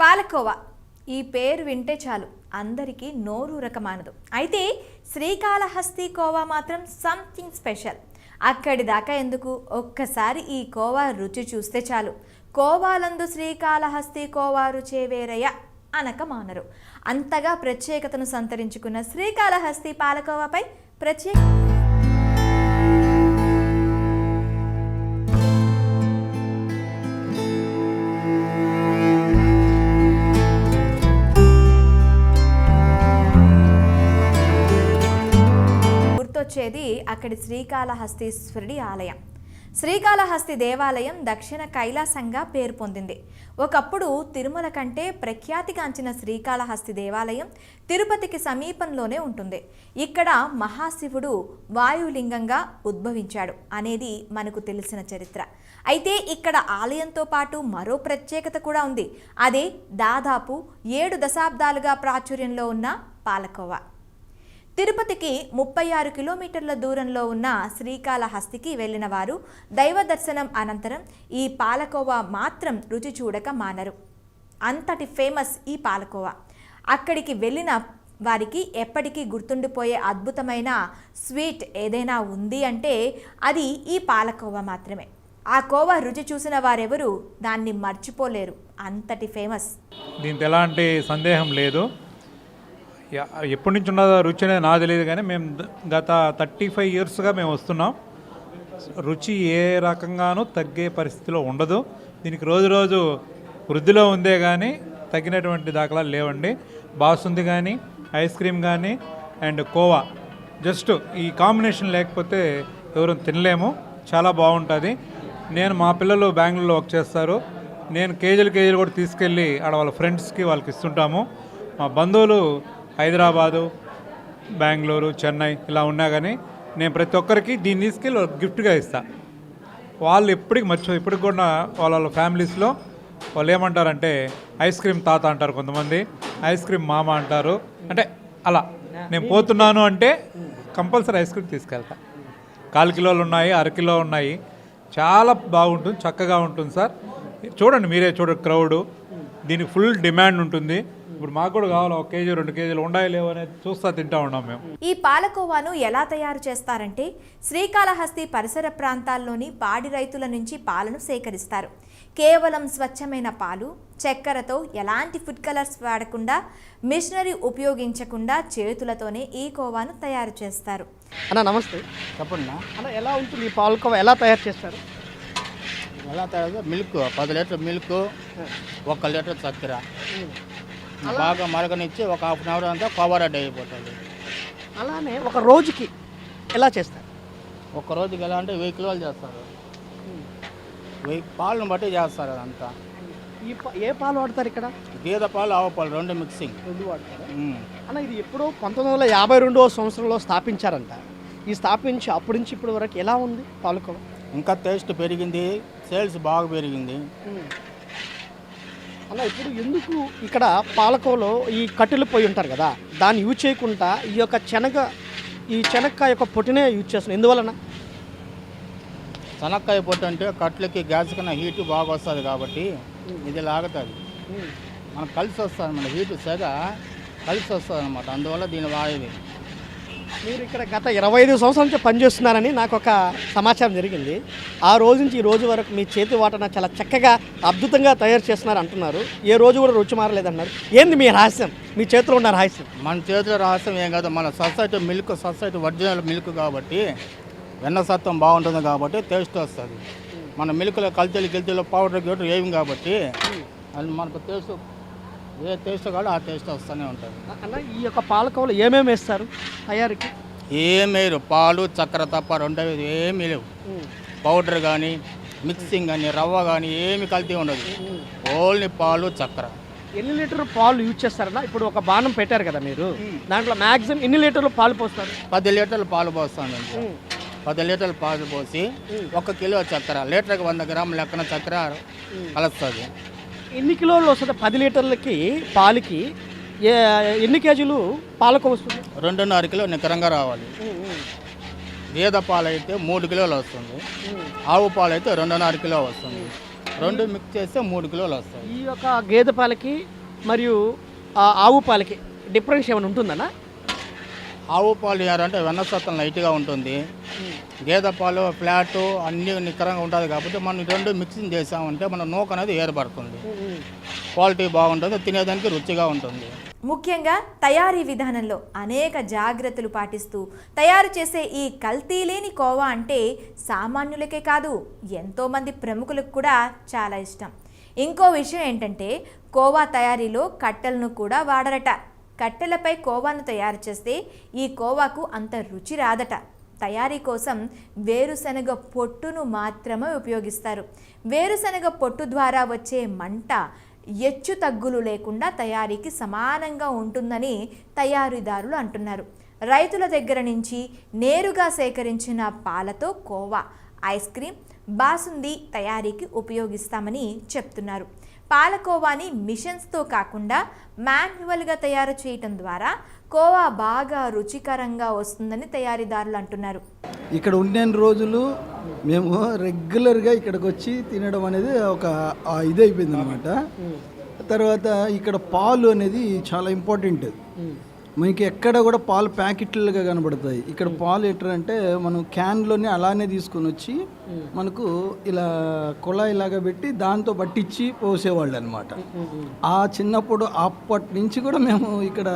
పాలకోవా ఈ పేరు వింటే చాలు అందరికీ నోరూరకమానదు. అయితే శ్రీకాళహస్తి కోవా మాత్రం సంథింగ్ స్పెషల్. అక్కడి దాకా ఎందుకు, ఒక్కసారి ఈ కోవా రుచి చూస్తే చాలు. కోవాలందు శ్రీకాళహస్తి కోవా రుచే వేరయ్య అనక మానరు. అంతగా ప్రత్యేకతను సంతరించుకున్న శ్రీకాళహస్తి పాలకోవాపై ప్రత్యేక వచ్చేది అక్కడి శ్రీకాళహస్తీశ్వరుడి ఆలయం. శ్రీకాళహస్తి దేవాలయం దక్షిణ కైలాసంగా పేరు పొందింది. ఒకప్పుడు తిరుమల కంటే ప్రఖ్యాతిగాంచిన శ్రీకాళహస్తి దేవాలయం తిరుపతికి సమీపంలోనే ఉంటుంది. ఇక్కడ మహాశివుడు వాయులింగంగా ఉద్భవించాడు అనేది మనకు తెలిసిన చరిత్ర. అయితే ఇక్కడ ఆలయంతో పాటు మరో ప్రత్యేకత కూడా ఉంది. అదే దాదాపు 7 దశాబ్దాలుగా ప్రాచుర్యంలో ఉన్న పాలకోవా. తిరుపతికి 36 కిలోమీటర్ల దూరంలో ఉన్న శ్రీకాళహస్తికి వెళ్ళిన వారు దైవ దర్శనం అనంతరం ఈ పాలకోవా మాత్రం రుచి చూడక మానరు. అంతటి ఫేమస్ ఈ పాలకోవా. అక్కడికి వెళ్ళిన వారికి ఎప్పటికీ గుర్తుండిపోయే అద్భుతమైన స్వీట్ ఏదైనా ఉంది అంటే అది ఈ పాలకోవా మాత్రమే. ఆ కోవా రుచి చూసిన వారెవరూ దాన్ని మర్చిపోలేరు. అంతటి ఫేమస్. దీంట్లో ఎలాంటి సందేహం లేదు. ఎప్పటి నుంచి ఉన్నదో రుచి అనేది నాకు తెలియదు, కానీ మేము గత 35 ఇయర్స్గా మేము వస్తున్నాం. రుచి ఏ రకంగానూ తగ్గే పరిస్థితిలో ఉండదు. దీనికి రోజు రోజు వృద్ధిలో ఉందే కానీ తగ్గినటువంటి దాఖలాలు లేవండి. బాసుంది కానీ, ఐస్ క్రీమ్ కానీ అండ్ కోవా, జస్ట్ ఈ కాంబినేషన్ లేకపోతే ఎవరు తినలేము. చాలా బాగుంటుంది. మా పిల్లలు బెంగళూరులో వర్క్ చేస్తారు. నేను కేజీలు కూడా తీసుకెళ్ళి ఆడ వాళ్ళ ఫ్రెండ్స్కి వాళ్ళకి ఇస్తుంటాము. మా బంధువులు హైదరాబాదు, బెంగళూరు, చెన్నై ఇలా ఉన్నా కానీ నేను ప్రతి ఒక్కరికి దీన్ని తీసుకెళ్ళి గిఫ్ట్గా ఇస్తాను. వాళ్ళు ఇప్పటికి కూడా వాళ్ళ ఫ్యామిలీస్లో వాళ్ళు ఏమంటారంటే ఐస్ క్రీమ్ తాత అంటారు, కొంతమంది ఐస్ క్రీమ్ మామ అంటారు. అంటే అలా నేను పోతున్నాను అంటే కంపల్సరీ ఐస్ క్రీమ్ తీసుకెళ్తా. 1/4 కిలోలు ఉన్నాయి, 1/2 కిలో ఉన్నాయి. చాలా బాగుంటుంది, చక్కగా ఉంటుంది సార్. చూడండి, మీరే చూడండి క్రౌడు. దీనికి ఫుల్ డిమాండ్ ఉంటుంది. ఇప్పుడు మాకు కూడా కావాలి 1 కేజీ 2 కేజీలు ఉండాయి లేవు అనేది చూస్తా తింటా ఉన్నాం మేము. ఈ పాలకోవాను ఎలా తయారు చేస్తారంటే శ్రీకాళహస్తి పరిసర ప్రాంతాల్లోని పాడి రైతుల నుంచి పాలను సేకరిస్తారు. కేవలం స్వచ్ఛమైన పాలు, చక్కెరతో ఎలాంటి ఫుడ్ కలర్స్ వాడకుండా, మిషనరీ ఉపయోగించకుండా చేతులతోనే ఈ కోవాను తయారు చేస్తారు. అన్న నమస్తే, చెప్పండి అన్న, ఎలా ఉంటుంది ఈ పాలకోవా, ఎలా తయారు చేస్తారు? ఎలా తయారు? మిల్క్ 10 లీటర్ మిల్క్, 1 లీటర్ చక్కెర బాగా మరగనిచ్చి ఒక ½ అన్ అవర్ అంతా కోవా రెడీ అయిపోతుంది. అలానే ఒక రోజుకి ఎలా చేస్తారు? ఒక రోజుకి ఎలా అంటే 1000 కిలోలు చేస్తారు. 1000 పాలను బట్టి చేస్తారు అదంతా. ఏ పాలు వాడతారు ఇక్కడ? గేదె పాలు, ఆవు పాలు 2 మిక్సింగ్. 2 వాడతారు అన్న. ఇది ఎప్పుడో 1952వ సంవత్సరంలో స్థాపించారంట. ఈ స్థాపించి అప్పటి నుంచి ఇప్పటి వరకు ఎలా ఉంది పాలకోవా? ఇంకా టేస్ట్ పెరిగింది, సేల్స్ బాగా పెరిగింది అలా. ఇప్పుడు ఎందుకు ఇక్కడ పాలకోవలో ఈ కట్టెలు పోయి ఉంటారు కదా, దాన్ని యూజ్ చేయకుండా ఈ యొక్క శనక్కాయ యొక్క పొట్టునే యూజ్ చేస్తున్నారు, ఎందువలన? శనక్కాయ పొట్టు అంటే కట్లకి గ్యాస్ కన్నా హీట్ బాగా వస్తుంది కాబట్టి ఇది లాగుతుంది, మనకు కలిసి వస్తుంది. మన హీటు సెగ కలిసి వస్తుంది అనమాట, అందువల్ల దీని వాడేది. మీరు ఇక్కడ గత 25 సంవత్సరాల నుంచి పనిచేస్తున్నారని నాకు ఒక సమాచారం జరిగింది. ఆ రోజు నుంచి ఈ రోజు వరకు మీ చేతి వాటన చాలా చక్కగా అద్భుతంగా తయారు చేస్తున్నారు అంటున్నారు. ఏ రోజు కూడా రుచి మారలేదన్నారు. ఏంది మీ రహస్యం, మీ చేతిలో ఉన్న రహస్యం? మన చేతిలో రహస్యం ఏం కాదు, మన society milk, society original milk కాబట్టి వెన్న సత్వం బాగుంటుంది కాబట్టి టేస్ట్ వస్తుంది. మన మిల్క్లో కల్తీలు పౌడర్ గీటర్ ఏమి కాబట్టి అది మనకు టేస్ట్, ఏ టేస్ట్ కాదు ఆ టేస్ట్ వస్తూనే ఉంటుంది. అన్న, ఈ యొక్క పాలకోవలో ఏమేమి వేస్తారు తయారీకి? ఏమేరు, పాలు చక్కెర తప్ప 2 ఏమీ లేవు. పౌడర్ కానీ మిక్సింగ్ కానీ రవ్వ కానీ ఏమి కల్తీ ఉండదు, ఓన్లీ పాలు చక్కెర. ఎన్ని లీటర్ పాలు యూజ్ చేస్తారన్నా? ఇప్పుడు ఒక బాణం పెట్టారు కదా మీరు, దాంట్లో మ్యాక్సిమం ఎన్ని లీటర్లు పాలు పోస్తారు? 10 లీటర్లు పాలు పోస్తాను. 10 లీటర్లు పాలు పోసి 1 కిలో చక్కెర, లీటర్కి 100 గ్రాముల లెక్కన చక్కెర కలుస్తుంది. ఎన్ని కిలోలు వస్తుంది? 10 లీటర్లకి పాలకి ఎన్ని కేజీలు పాలకు వస్తుంది? 2.5 కిలో నికరంగా రావాలి. గేదె పాలు అయితే 3 కిలోలు వస్తుంది, ఆవు పాలు అయితే 2.5 కిలో వస్తుంది. రెండు మిక్స్ చేస్తే 3 కిలోలు వస్తాయి. ఈ యొక్క గేదె పాలకి మరియు ఆవు పాలకి డిఫరెన్స్ ఏమైనా ఉంటుందన్నా? ఆవు పాలు అంటే వెన్న శాతం లైట్గా ఉంటుంది, గేదె పాలు ఫ్లాట్ అన్నీ నిక్కరంగా ఉంటుంది. కాబట్టి మనం రెండు మిక్సింగ్ చేసామంటే మన నూక అనేది ఏర్పడుతుంది, క్వాలిటీ బాగుంటుంది, తినేదానికి రుచిగా ఉంటుంది. ముఖ్యంగా తయారీ విధానంలో అనేక జాగ్రత్తలు పాటిస్తూ తయారు చేసే ఈ కల్తీ లేని కోవా అంటే సామాన్యులకే కాదు, ఎంతోమంది ప్రముఖులకు కూడా చాలా ఇష్టం. ఇంకో విషయం ఏంటంటే కోవా తయారీలో కట్టెలను కూడా వాడరట. కట్టెలపై కోవాను తయారు చేస్తే ఈ కోవాకు అంత రుచి రాదట. తయారీ కోసం వేరుశనగ పొట్టును మాత్రమే ఉపయోగిస్తారు. వేరుశనగ పొట్టు ద్వారా వచ్చే మంట హెచ్చు తగ్గులు లేకుండా తయారీకి సమానంగా ఉంటుందని తయారీదారులు అంటున్నారు. రైతుల దగ్గర నుంచి నేరుగా సేకరించిన పాలతో కోవా, ఐస్ క్రీమ్, బాసుంది తయారీకి ఉపయోగిస్తామని చెప్తున్నారు. పాలకోవాని మిషన్స్తో కాకుండా మాన్యువల్గా తయారు చేయటం ద్వారా కోవా బాగా రుచికరంగా వస్తుందని తయారీదారులు అంటున్నారు. ఇక్కడ ఉన్న రోజులు మేము రెగ్యులర్గా ఇక్కడికి వచ్చి తినడం అనేది ఒక ఇది అయిపోయింది అనమాట. తర్వాత ఇక్కడ పాలు అనేది చాలా ఇంపార్టెంట్. మనకి ఎక్కడ కూడా పాలు ప్యాకెట్లుగా కనబడతాయి. ఇక్కడ పాలు ఎట్లంటే మనం క్యాన్లోనే అలానే తీసుకొని వచ్చి మనకు ఇలా కుళాయిలాగా పెట్టి దాంతో పట్టించి పోసేవాళ్ళు అనమాట. ఆ చిన్నప్పుడు అప్పటి నుంచి కూడా మేము ఇక్కడ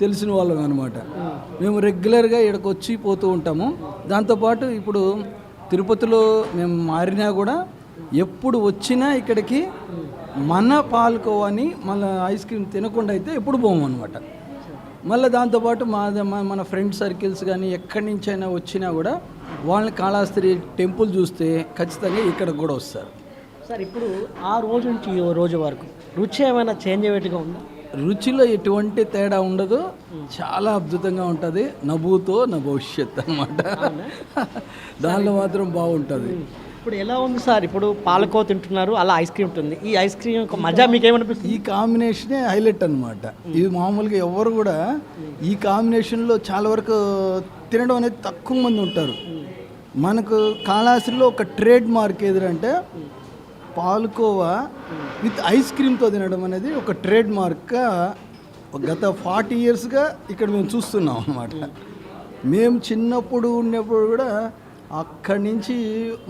తెలిసిన వాళ్ళం అనమాట. మేము రెగ్యులర్గా ఇక్కడికి వచ్చి పోతూ ఉంటాము. దాంతోపాటు ఇప్పుడు తిరుపతిలో మేము మారినా కూడా ఎప్పుడు వచ్చినా ఇక్కడికి మన పాల్కోవని మళ్ళీ ఐస్ క్రీమ్ తినకుండా అయితే ఎప్పుడు పోము అనమాట. మళ్ళీ దాంతోపాటు మన ఫ్రెండ్ సర్కిల్స్ కానీ ఎక్కడి నుంచి అయినా వచ్చినా కూడా వాళ్ళని కాళహస్తి టెంపుల్ చూస్తే ఖచ్చితంగా ఇక్కడికి కూడా వస్తారు. సార్ ఇప్పుడు ఆ రోజు నుంచి ఈ రోజు వరకు రుచి ఏమైనా చేంజ్ అయ్యేట్టుగా ఉందా? రుచిలో ఎటువంటి తేడా ఉండదు, చాలా అద్భుతంగా ఉంటుంది. నభూతో నా భవిష్యత్ అన్నమాట. దానిలో మాత్రం బాగుంటుంది. ఇప్పుడు ఎలా ఉంది సార్? ఇప్పుడు పాలకో తింటున్నారు, అలా ఐస్ క్రీమ్ ఉంటుంది. ఈ ఐస్ క్రీమ్ యొక్క మజా మీకేమనిపిస్తుంది? ఈ కాంబినేషనే హైలైట్ అనమాట. ఇది మామూలుగా ఎవరు కూడా ఈ కాంబినేషన్లో చాలా వరకు తినడం అనేది తక్కువ మంది ఉంటారు. మనకు కాళహస్తిలో ఒక ట్రేడ్ మార్క్ ఏదంటే పాలకోవా విత్ ఐస్ క్రీమ్తో తినడం అనేది ఒక ట్రేడ్ మార్క్గా గత 40 ఇయర్స్గా ఇక్కడ మేము చూస్తున్నాం అన్నమాట. మేము చిన్నప్పుడు ఉన్నప్పుడు కూడా అక్కడి నుంచి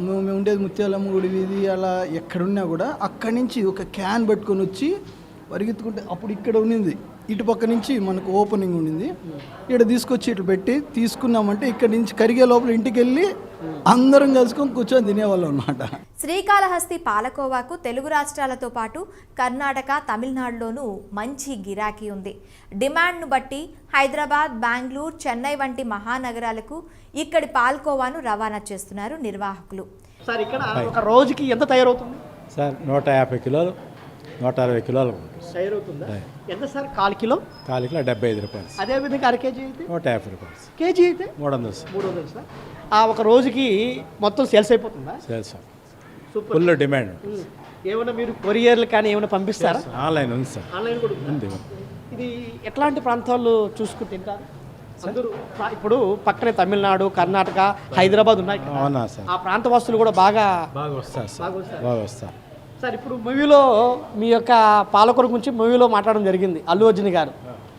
మేము ఉండేది ముత్యాలమ్మ గుడి వీధి, అలా ఎక్కడున్నా కూడా అక్కడి నుంచి ఒక క్యాన్ పెట్టుకొని వచ్చి పరిగెత్తుకుంటే అప్పుడు ఇక్కడ ఉండింది, ఇటుపక్క నుంచి మనకు ఓపెనింగ్ ఉండింది, ఇక్కడ తీసుకొచ్చి ఇట్లా పెట్టి తీసుకున్నామంటే ఇక్కడ నుంచి కరిగే లోపల ఇంటికి వెళ్ళి అందరం కలుసుకొని కూర్చొని తినేవాళ్ళం అన్నమాట. శ్రీకాళహస్తి పాలకోవాకు తెలుగు రాష్ట్రాలతో పాటు కర్ణాటక, తమిళనాడులోనూ మంచి గిరాకీ ఉంది. డిమాండ్ను బట్టి హైదరాబాద్, బెంగళూరు, చెన్నై వంటి మహానగరాలకు ఇక్కడి పాలకోవాను రవాణా చేస్తున్నారు నిర్వాహకులు. సార్ ఇక్కడ ఒక రోజుకి ఎంత తయారవుతుంది సార్? 150 కిలోలు, 160 కిలోలు తయారవుతుందా? ఎంత సార్? 1/4 కిలో? 1/4 కిలో 75 రూపాయలు. అదేవిధంగా అర కేజీ అయితే 150 రూపాయలు. కేజీ అయితే 300 సార్. 300 సార్. ఆ ఒక రోజుకి మొత్తం సేల్స్ అయిపోతుందా? Sales sir, super. Full demand. ఏమైనా మీరు కొరియర్లు కానీ ఏమైనా పంపిస్తారా? ఆన్లైన్ ఉంది సార్. ఆన్లైన్ కూడా ఉంది. ఇది ఎట్లాంటి ప్రాంతాల్లో చూసుకుని తింటారు అందరూ? ఇప్పుడు పక్కనే తమిళనాడు, కర్ణాటక, హైదరాబాద్ ఉన్నాయి కదా. అవునా సార్? ఆ ప్రాంత వాసులు కూడా బాగా వస్తారు సార్, బాగా వస్తారు సార్. ఇప్పుడు మూవీలో మీ యొక్క పాలకూర గురించి మూవీలో మాట్లాడడం జరిగింది అల్లు అర్జున్ గారు.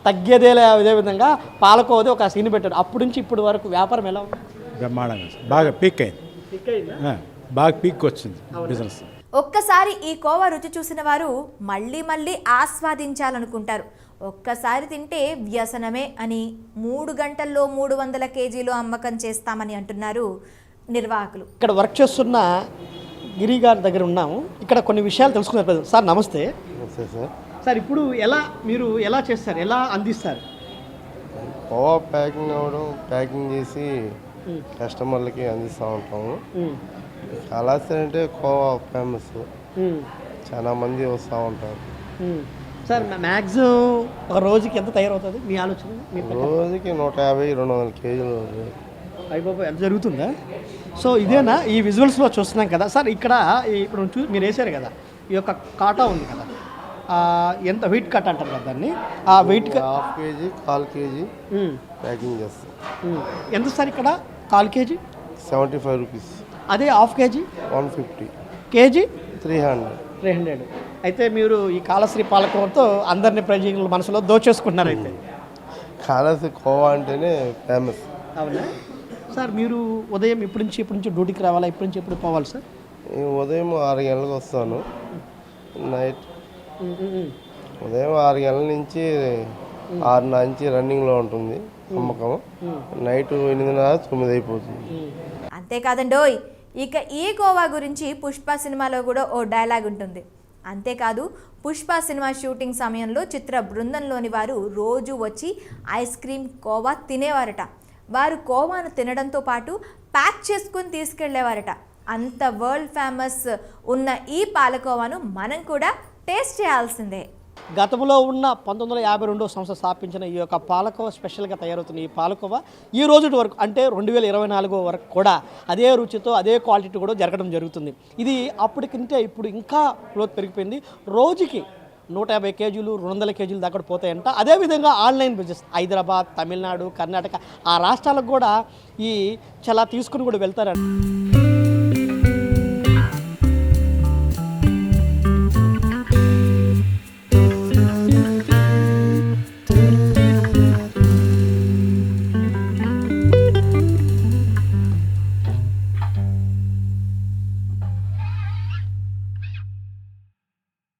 తగ్గేదేలే అదేవిధంగా పాలకోవది ఒక సీన్ పెట్టారు. అప్పటి నుంచి ఇప్పటి వరకు వ్యాపారం ఎలా ఉంది? బ్రహ్మాండంగా బాగా పీక్ అయింది, బాగా పీక్ వచ్చింది బిజినెస్. ఒక్కసారి ఈ కోవా రుచి చూసిన వారు మళ్ళీ మళ్ళీ ఆస్వాదించాలనుకుంటారు. ఒక్కసారి తింటే వ్యసనమే అని 3 గంటల్లో 300 కేజీలు అమ్మకం చేస్తామని అంటున్నారు నిర్వాహకులు. ఇక్కడ వర్క్ చేస్తున్న గిరి గారి దగ్గర ఉన్నాము. ఇక్కడ కొన్ని విషయాలు తెలుసుకున్నారు. సార్ నమస్తే. సార్ సార్ ఇప్పుడు మీరు ఎలా చేస్తారు, ఎలా అందిస్తారు? కోవా ప్యాకింగ్ అవ్వడం, ప్యాకింగ్ చేసి కస్టమర్లకి అందిస్తూ ఉంటాము. కాళహస్తి అంటే కోవా ఫేమస్, చాలా మంది వస్తూ ఉంటారు. సార్ మ్యాక్సిమం ఒక రోజుకి ఎంత తయారవుతుంది మీ ఆలోచన? రోజుకి 150-200 కేజీలు అయిపోయి ఎంత జరుగుతుందా? సో ఇదేనా ఈ విజువల్స్లో చూస్తున్నాం కదా సార్. ఇక్కడ ఇప్పుడు మీరు వేసారు కదా, ఈ యొక్క కాటా ఉంది కదా, ఎంత వెయిట్ కట్ అంటారు కదా దాన్ని, ఆ వెయిట్ 1/2 కేజీ 1/4 కేజీ ప్యాకింగ్ చేస్తాం. ఎంత సార్ ఇక్కడ? 1/4 కేజీ 75 రూపీస్. అదే 1/2 కేజీ 150. కేజీ 300. 300. అయితే మీరు ఈ కాళశ్రీ పాలకోవతో అందరిని ప్రజల మనసులో దోచేసుకుంటున్నారు అయితే. కాళశ్రీ కోవా అంటేనే ఫేమస్. అవునా సార్? మీరు ఉదయం ఇప్పటి నుంచి డ్యూటీకి రావాలా? ఇప్పటి నుంచి ఎప్పుడు పోవాలి సార్? ఉదయం 6 గంటలకు వస్తాను. నైట్ ఉదయం 6 గంటల నుంచి 6 నుంచి రన్నింగ్లో ఉంటుంది అమ్మకం. నైట్ 8:30, 9 అయిపోతుంది. అంతేకాదండోయ్, ఇక ఈ గోవా గురించి పుష్ప సినిమాలో కూడా ఓ డైలాగ్ ఉంటుంది. అంతేకాదు, పుష్ప సినిమా షూటింగ్ సమయంలో చిత్ర బృందంలోని వారు రోజు వచ్చి ఐస్ క్రీమ్ కోవా తినేవారట. వారు కోవాను తినడంతో పాటు ప్యాక్ చేసుకుని తీసుకెళ్లేవారట. అంత వరల్డ్ ఫేమస్ ఉన్న ఈ పాలకోవాను మనం కూడా టేస్ట్ చేయాల్సిందే. గతంలో ఉన్న 1952 సంవత్సరం స్థాపించిన ఈ యొక్క పాలకోవా స్పెషల్గా తయారవుతున్న ఈ పాలకోవా ఈ రోజు వరకు అంటే 2024 వరకు కూడా అదే రుచితో అదే క్వాలిటీ కూడా జరగడం జరుగుతుంది. ఇది అప్పటికంటే ఇప్పుడు ఇంకా గ్రోత్ పెరిగిపోయింది. రోజుకి 150 కేజీలు 200 కేజీలు దాకా పోతాయంట. అదేవిధంగా ఆన్లైన్ బిజినెస్ హైదరాబాద్, తమిళనాడు, కర్ణాటక ఆ రాష్ట్రాలకు కూడా ఈ చాలా తీసుకుని కూడా వెళ్తారంట.